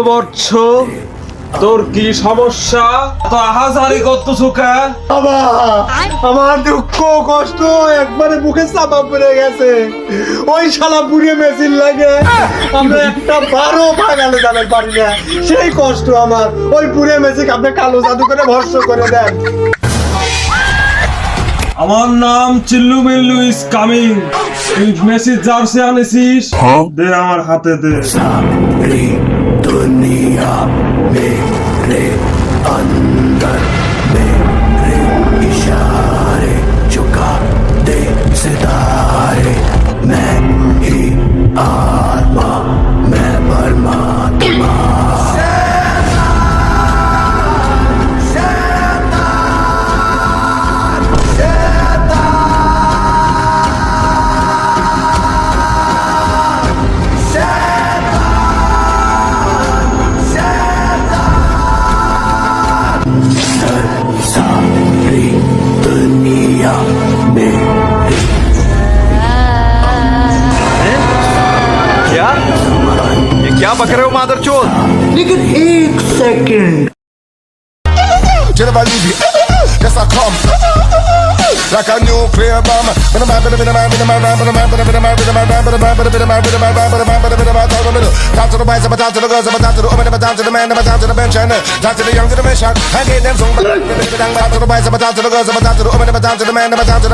বৎস, তোর কি সমস্যা? তো আহাজারি করতেছো কে? বাবা, আমার দুঃখ কষ্ট একবারে বুকে চাপা পড়ে গেছে। ওই শালা বুড়িয়ে মেশিন লাগে আমরা একটা 12 ভাগালে যাবেন পারি না। সেই কষ্ট আমার। ওই বুড়িয়ে মেশিন আপনি কালো জাদু করে ভস্ম করে দেন। আমার নাম চিল্লু মিল্লু ইজ কামিং। তুই মেসেজ জার্সি আনেছিস? দে আমার হাতে দে। सारी दुनिया मेरे अंदर मेरे इशारे चुका दे सितारे मैं ही आत्मा मैं परमात्मा सारी दुनिया मेरी क्या ये क्या बक रहे हो मादरचोद? लेकिन एक second Till I leave you, yes I come like a nuclear bomb. Talk to the boys, talk to the girls, talk to the women, talk to the man, talk to the bench, and talk to the young generation. I get them some. Talk to the boys, talk to the girls, talk to the women, talk to the man, talk to the